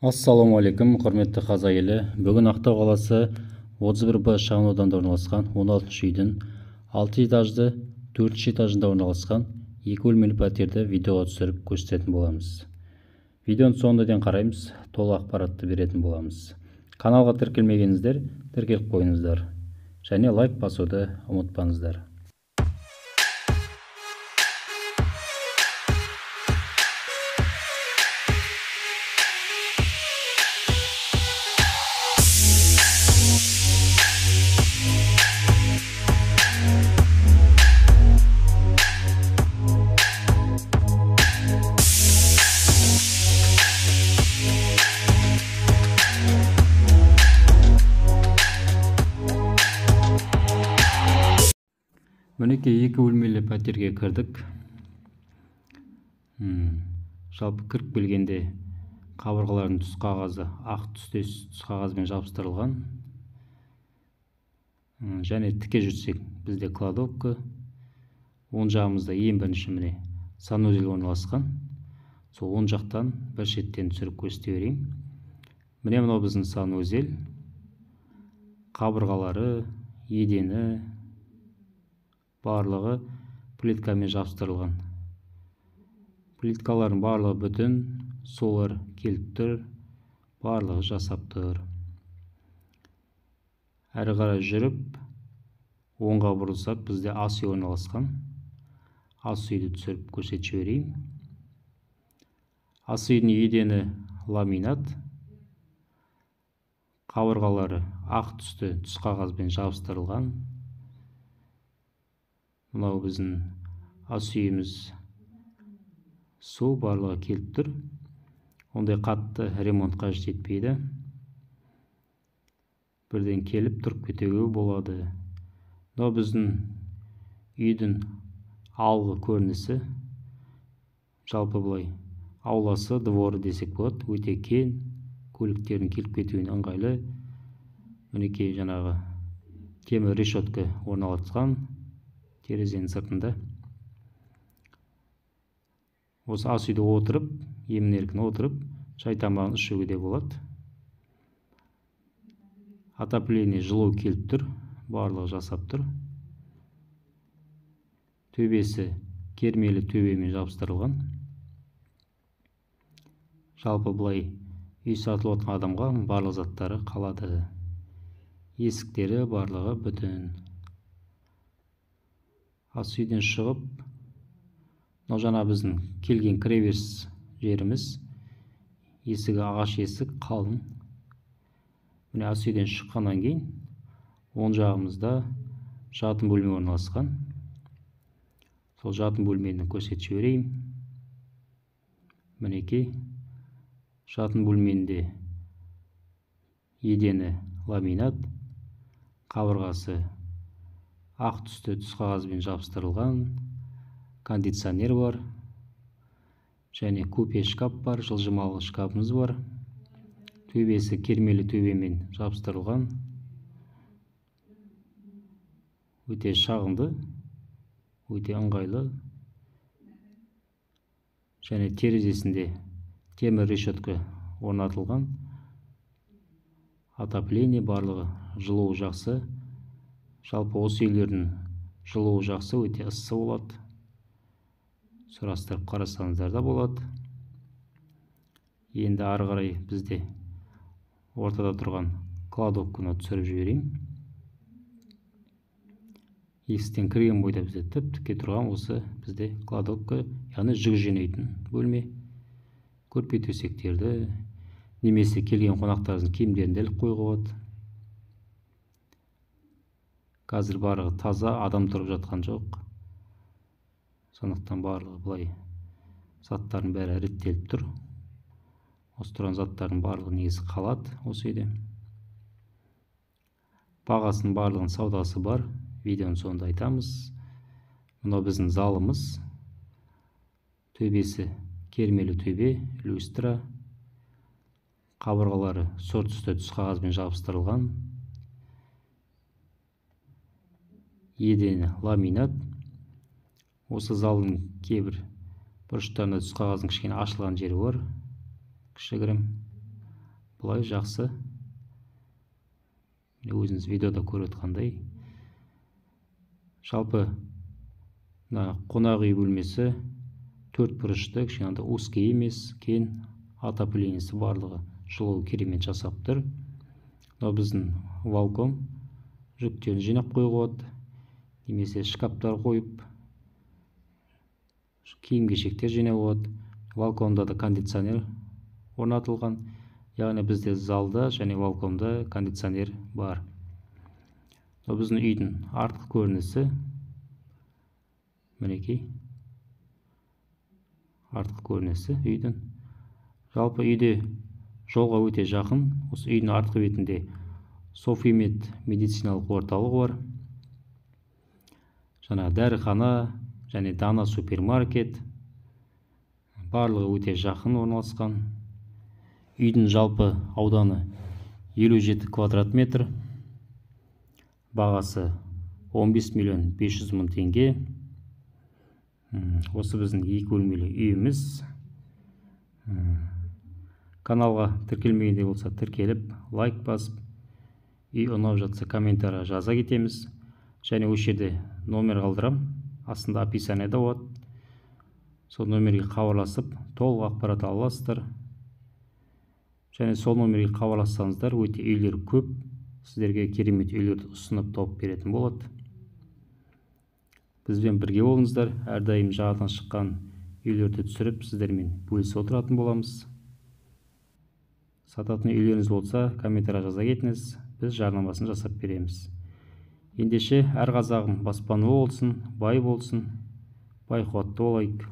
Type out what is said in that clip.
Ассалаумағалейкум, құрметті қазақ елі. Бүгін Ақтау қаласы 31Б шағын ауданында орналасқан 16 үйдің 6 этажды 4 этажында орналасқан 2 бөлмелі пәтерді видеоға түсіріп көрсететін боламыз. Видеоны соңына дейін қараймыз, толық ақпаратты беретін боламыз. Каналға тіркелмегенсіздер, тіркеліп қойыңыздар. Және лайк басуды ұмытпаңыздар. Мінекей 2 бөлмелі пәтерге кірдік. Жалпы кіріп келгенде қабырғалардың түс қағазы ақ түстес түс қағазбен жабыстырылған. Және тіке жүрсек, бізде кладовка. Оң жағымызда ең бірінші міне санузел орналасқан. Сол оң жақтан бір шеттен түсіріп көрсете берейін. Міне мынау біздің санузел. Қабырғалары, едені барлығы плиткамен жабыстырылған. Плиткалардың барлығы бүтін, солар келіп тұр, барлығы жасап тұр. Әрі қарай жүріп, оңға бұрылсақ, бізде ас үй орналасқан. Ас үйді түсіріп көрсетіп жіберейін. Ас үйдің едені ламинат. Қабырғалары ақ түсті түс қағазбен жабыстырылған. Мынау біздің ас үйіміз. Су барлығы келіп тұр. Ондай қатты ремонт қажет етпейді. Бірден келіп тұрып кетуге болады. Мынау біздің үйдің алғы көрінісі. Жалпы былай ауласы, дворы десек болады. Өте кең, көліктердің келіп кетуіне ыңғайлы. Мінекей жаңағы темір решетка орналасқан. Терезенің сыртында. Осы ас үйде отырып, емін-еркін отырып, шай тамағын ішуге де болады. Отопление жылу келіп тұр, барлығы жасап тұр. Төбесі кермелі төбемен жабыстырылған. Жалпы былай үй сатылып отырған адамға барлық заттары қалады. Есіктері барлығы бүтін. Ас үйден шығып, мынау жаңа біздің келген кіреберіс жеріміз. Есігі ағаш есік, қалың. Міне ас үйден шыққаннан кейін, оң жағымызда жатын бөлме орналасқан. Сол жатын бөлмені көрсетіп жіберейін. Мінекей жатын бөлменде едені ламинат, қабырғасы ақ түсті түс қағазбен жабыстырылған. Кондиционер бар. Және купе шкаф бар, жылжымалы шкафымыз бар. Төбесі кермелі төбемен жабыстырылған. Өте шағынды, өте ыңғайлы. Және терезесінде темір решетка орнатылған. Отопление барлығы жылуы жақсы. Жалпы осы үйлердің жылуы жақсы, өте ыссы болады. Сұрастырып қарасаңыздар да болады. Енді ары қарай бізде ортада тұрған кладовканы түсіріп жіберейін. Есіктен кірген бойда бізде тіп-тіке тұрған осы бізде кладовка, яғни жүк жинайтын бөлме. Көрпе төсектерді, немесе келген қонақтардың киімдерін іліп қоюға болады. Қазір барлығы таза, адам тұрып жатқан жоқ. Сондықтан барлығы былай заттардың бәрі реттеліп тұр. Осы тұрған заттардың барлығы негізі қалады осы үйде. Бағасының барлығын саудасы бар. Видеоның соңында айтамыз. Мынау біздің залымыз. Төбесі кермелі төбе, люстра. Қабырғалары сұр түсті түс қағазбен жабыстырылған. Едені ламинат. Осы залдың кейбір бұрыштарында түс қағаздың кішкене ашылған жері бар. Кішігірім. Бұлай жақсы. Өзіңіз видеода көріп отқандай. Жалпы қонақ үй бөлмесі 4 бұрышты, кішкене узкий емес, кең, отоплениясы барлығы жылу керемет жасап тұр. Мынау біздің валком, жүктерін жинап қоюға болады, немесе шкаптар қойып, киім-кешектер жинауға болады. Валкомда да кондиционер орнатылған, яғни бізде залда және валкомда кондиционер бар. Мынау біздің үйдің артқы көрінісі. Мінекей, артқы көрінісі үйдің. Жалпы үйде жолға өте жақын. Осы үйдің артқы бетінде Софимед медициналық орталығы бар. Жаңа дәріхана және Дана супермаркет. Барлығы өте жақын орналасқан. Үйдің жалпы ауданы 57 квадрат метр. Бағасы 15 миллион 500 мың теңге. Осы біздің 2 бөлмелі үйіміз. Каналға тіркелмегенде болса тіркеліп, лайк басып, үй ұнап жатса комментария жаза кетеміз. Және осы жерде номер қалдырам, астында описаниеда болады. Сол номерге хабарласып, толық ақпарат ала аласыздар. Және сол номерге хабарлассаңыздар, өте үйлер көп, сіздерге керемет үйлерді ұсынып тауып беретін болады. Бізбен бірге болыңыздар, әрдайым жаңадан шыққан үйлерді түсіріп, сіздермен бөлісіп отыратын боламыз. Сататын үйлеріңіз болса, комментария жаза кетіңіз, біз жарнамасын жасап береміз. Ендеше әр қазағым баспаналы болсын, бай болсын, бай қуатты болайық.